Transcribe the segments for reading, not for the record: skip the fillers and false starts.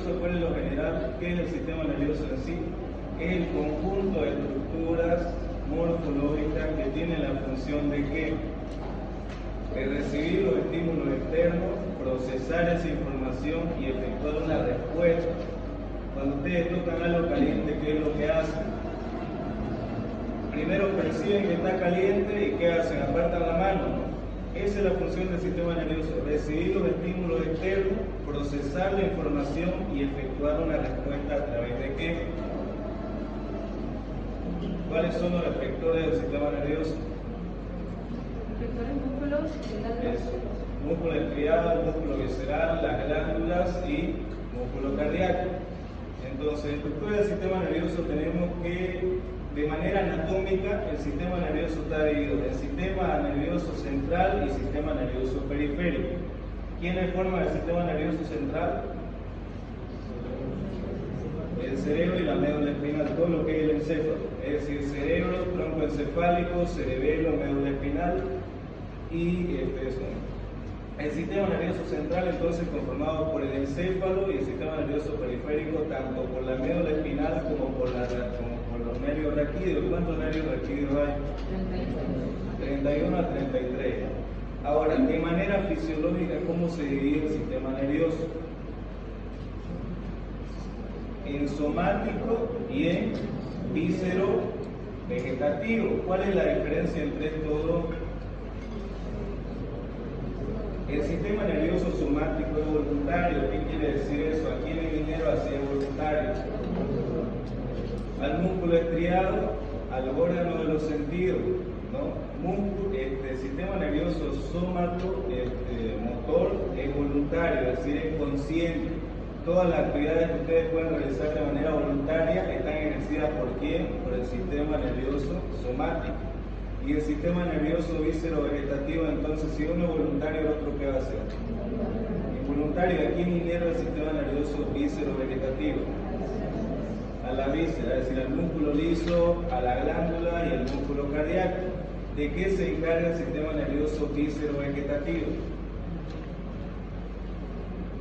nervioso, ¿cuál es lo general? ¿Qué es el sistema nervioso en sí? Es el conjunto de estructuras morfológicas que tienen la función de ¿qué? De recibir los estímulos externos, procesar esa información y efectuar una respuesta. Cuando ustedes tocan algo caliente, ¿qué es lo que hacen? Primero perciben que está caliente y ¿qué hacen? Apartan la mano, ¿no? Esa es la función del sistema nervioso, recibir los estímulos externos, procesar la información y efectuar una respuesta a través de ¿qué? ¿Cuáles son los efectores del sistema nervioso? Efectores músculos, músculo estriado, músculo visceral, las glándulas y músculo cardíaco. Entonces, en estructura del sistema nervioso tenemos que, de manera anatómica, el sistema nervioso está dividido en sistema nervioso central y sistema nervioso periférico. ¿Quiénes forman el sistema nervioso central? El cerebro y la médula espinal, todo lo que es el encéfalo, es decir, cerebro, tronco encefálico, cerebelo, médula espinal y eso. El sistema nervioso central, entonces, conformado por el encéfalo y el sistema nervioso periférico, tanto por la médula espinal como por los nervios raquídeos. ¿Cuántos nervios raquídeos hay? 31 a 33. Ahora, de manera fisiológica, ¿cómo se divide el sistema nervioso? En somático y en víscero vegetativo. ¿Cuál es la diferencia entre estos dos? El sistema nervioso somático es voluntario. ¿Qué quiere decir eso? Aquí en el minero así es voluntario. Al músculo estriado, al órgano de los sentidos, ¿no? Sistema nervioso somato, motor, es voluntario, es decir, es consciente. Todas las actividades que ustedes pueden realizar de manera voluntaria están ejercidas ¿por quién? Por el sistema nervioso somático. Y el sistema nervioso víscero-vegetativo, entonces, si uno es voluntario, el otro ¿qué va a hacer? Involuntario. ¿A quién inhiere el sistema nervioso víscero-vegetativo? A la víscera, es decir, al músculo liso, a la glándula y al músculo cardíaco. ¿De qué se encarga el sistema nervioso víscero-vegetativo?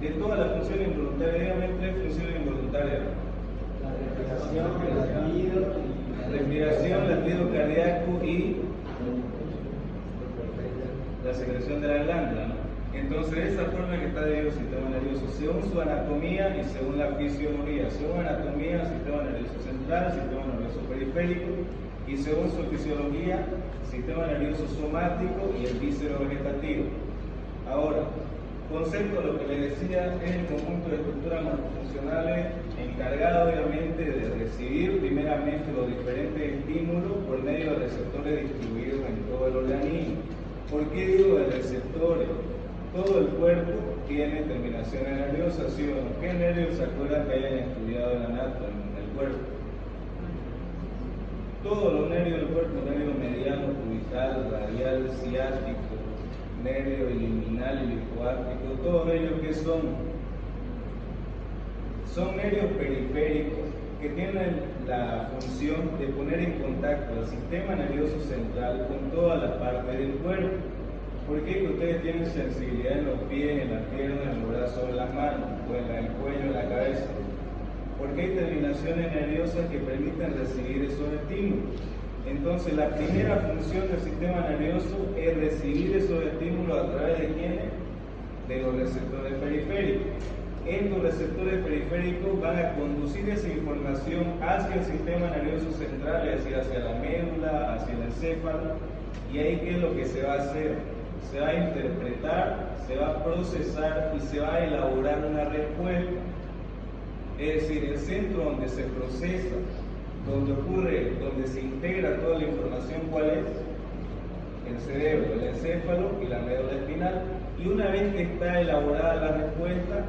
De todas las funciones involuntarias, dígame tres funciones involuntarias. La respiración, latido cardíaco y la secreción de la glándula, ¿no? Entonces, de esa forma que está dividido el sistema nervioso, según su anatomía y según la fisiología. Según anatomía, el sistema nervioso central, el sistema nervioso periférico, y según su fisiología, sistema nervioso somático y el víscero vegetativo. Ahora, concepto, lo que les decía, es el conjunto de estructuras multifuncionales encargado obviamente de recibir primeramente los diferentes estímulos por medio de receptores distribuidos en todo el organismo. ¿Por qué digo de receptores? Todo el cuerpo tiene terminaciones nerviosas, ¿sí o no? ¿Qué nervios se acuerdan que hayan estudiado en anatomía en el cuerpo? Todos los nervios del cuerpo, nervio mediano, cubital, radial, ciático, nervio iliminal y linfoártico, todos ellos que son nervios periféricos que tienen la función de poner en contacto al sistema nervioso central con todas las partes del cuerpo. ¿Por qué? Que ustedes tienen sensibilidad en los pies, en las piernas, en los brazos, en las manos, o en el cuello, en la cabeza. Porque hay terminaciones nerviosas que permiten recibir esos estímulos. Entonces, la primera función del sistema nervioso es recibir esos estímulos a través de ¿quiénes? De los receptores periféricos. Estos receptores periféricos van a conducir esa información hacia el sistema nervioso central, es decir, hacia la médula, hacia el encéfalo, y ahí ¿qué es lo que se va a hacer? Se va a interpretar, se va a procesar y se va a elaborar una respuesta. Es decir, el centro donde se procesa, donde ocurre, donde se integra toda la información, ¿cuál es? El cerebro, el encéfalo y la médula espinal. Y una vez que está elaborada la respuesta,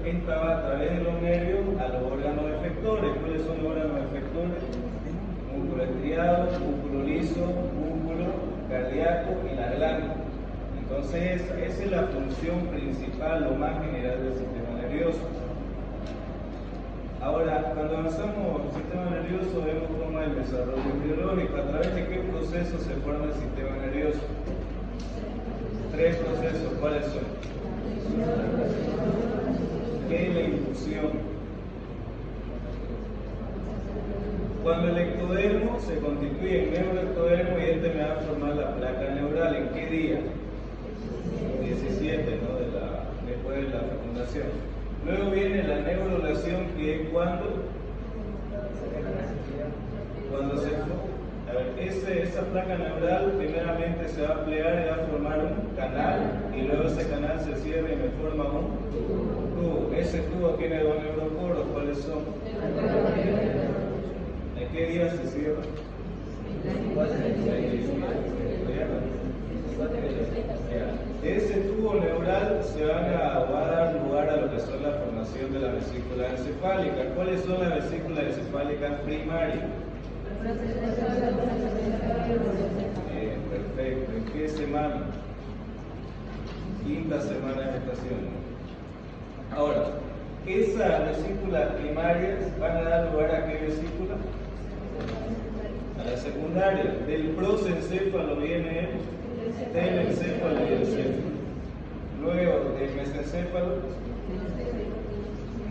esta va a través de los nervios a los órganos efectores. ¿Cuáles son los órganos efectores? Músculo estriado, músculo liso, músculo cardíaco y la glándula. Entonces, esa es la función principal, lo más general del sistema nervioso. Ahora, cuando avanzamos el sistema nervioso, vemos cómo el desarrollo biológico, a través de qué procesos se forma el sistema nervioso. Tres procesos, ¿cuáles son? ¿Qué es la inducción? Cuando el ectodermo se constituye en neuroectodermo y este me va a formar la placa neural, ¿en qué día? 17, ¿no? Después de la fecundación. Luego viene la neurulación, que es cuando se... A ver, esa placa neural primeramente se va a plegar y va a formar un canal, y luego ese canal se cierra y me forma un tubo. Ese tubo tiene dos neuroporos, ¿cuáles son? ¿En qué día se cierra? Ese tubo neural va a dar lugar a lo que son la formación de la vesícula encefálica. ¿Cuáles son las vesículas encefálicas primarias? Perfecto. ¿En qué semana? Quinta semana de gestación. Ahora, esas vesículas primarias van a dar lugar a qué vesícula? A la secundaria. Del prosencéfalo viene el telencéfalo y el céfalo. Luego del mesencéfalo,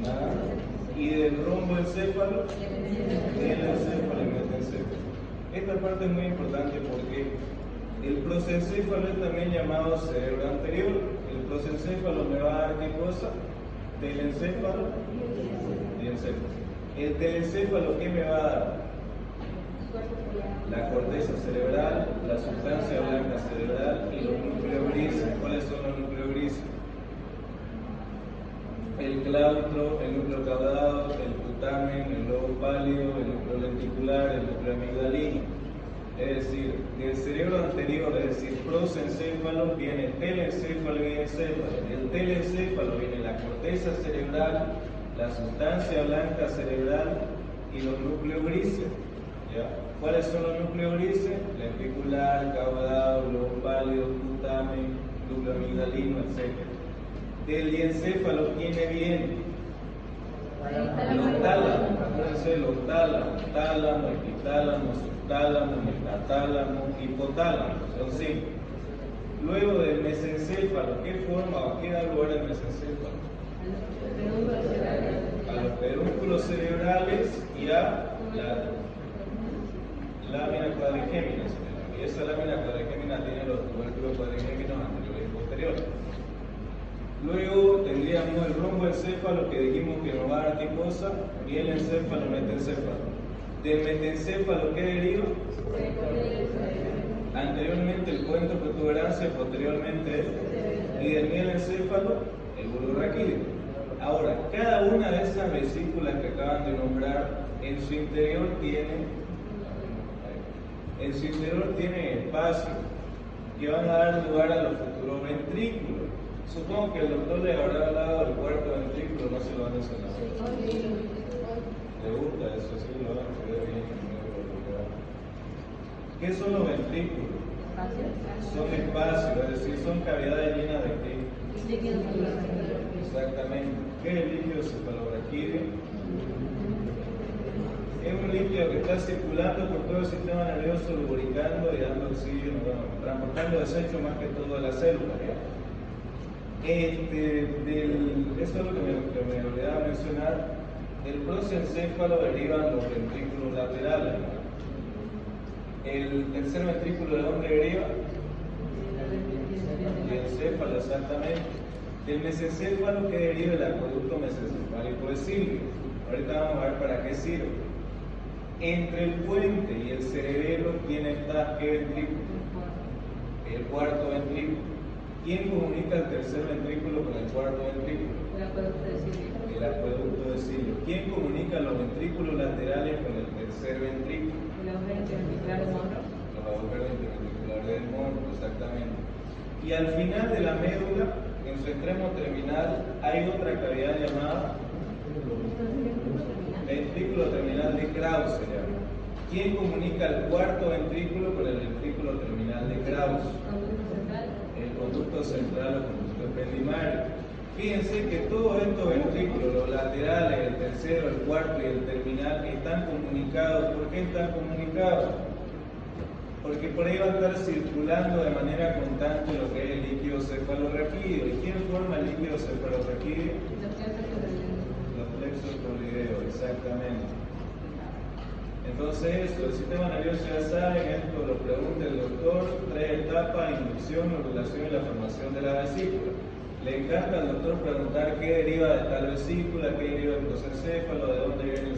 nada. Y del romboencéfalo, telencéfalo y metencéfalo. Esta parte es muy importante porque el prosencéfalo es también llamado cerebro anterior. El prosencéfalo me va a dar ¿qué cosa? Telencéfalo y encéfalo. El telencéfalo, ¿qué me va a dar? La corteza cerebral, la sustancia blanca cerebral y los núcleos grises. ¿Cuáles son los núcleos grises? El claustro, el núcleo caudado, el putamen, el lobo pálido, el núcleo lenticular, el núcleo amigdalino. Es decir, del cerebro anterior, es decir, prosencéfalo, viene telencéfalo y encéfalo. El telencéfalo viene la corteza cerebral, la sustancia blanca cerebral y los núcleos grises. ¿Ya? ¿Cuáles son los núcleos grises? Lenticular, caudado, lobo pálido, putamen, núcleo amigdalino, etc. Del diencéfalo, ¿quién viene? Los tálamos. Acuérdense, los tálamos, tálamo, epitálamo, subtálamo, metatálamo, hipotálamo. Son 5. Luego del mesencéfalo, ¿qué forma o qué da lugar al mesencéfalo? A los pedúnculos cerebrales y a la lámina cuadrigémina. Y esa lámina cuadrigémina tiene los tubérculos cuadrigéminos anteriores y posteriores. Luego tendríamos el romboencéfalo, que dijimos que nos va a dar qué cosa, y el encéfalo, metencéfalo. Del metencéfalo, ¿qué deriva? Anteriormente el cuento protuberancia, posteriormente y del mielencéfalo, el bulbo raquídeo. Ahora, cada una de esas vesículas que acaban de nombrar, en su interior tiene espacios que van a dar lugar a los futuros ventrículos. Supongo que el doctor le habrá hablado del cuarto ventrículo, no se lo han mencionado. ¿Le gusta eso? Sí, lo van a ver bien. ¿Qué son los ventrículos? Son espacios, es decir, son cavidades llenas de qué? Exactamente. ¿Qué es el líquido cefalorraquídeo? Es un líquido que está circulando por todo el sistema nervioso, lubricando y dando oxígeno, transportando desechos más que todo a la célula. Eso es lo que me olvidaba mencionar. Del prosencéfalo derivan los ventrículos laterales. El tercer ventrículo, ¿de dónde deriva? Del encéfalo, exactamente. Del mesencéfalo, que deriva el acueducto mesencefálico de Silvio. Ahorita vamos a ver para qué sirve. Entre el puente y el cerebelo, ¿quién está? ¿Qué ventrículo? El cuarto ventrículo. ¿Quién comunica el tercer ventrículo con el cuarto ventrículo? El acueducto de Silvio. El acueducto de Silvio. ¿Quién comunica los ventrículos laterales con el tercer ventrículo? El agujero interventricular de Monro. Los agujeros interventriculares del Monro, exactamente. Y al final de la médula, en su extremo terminal, hay otra cavidad llamada ventrículo terminal de Krauss, se llama. ¿Quién comunica el cuarto ventrículo con el ventrículo terminal de Krauss? El conducto central o conducto ependimario. Fíjense que todos estos ventrículos, los laterales, el tercero, el cuarto y el terminal, están comunicados. ¿Por qué están comunicados? Porque por ahí va a estar circulando de manera constante lo que es el líquido cefalorraquídeo. ¿Y quién forma el líquido cefalorraquídeo? Los plexos colideos, exactamente. Entonces eso, el sistema nervioso ya saben, esto lo pregunta el doctor, 3 etapas: inducción, ovulación y la formación de la vesícula. Le encanta al doctor preguntar qué deriva de tal vesícula, qué deriva del procencéfalo, de dónde viene el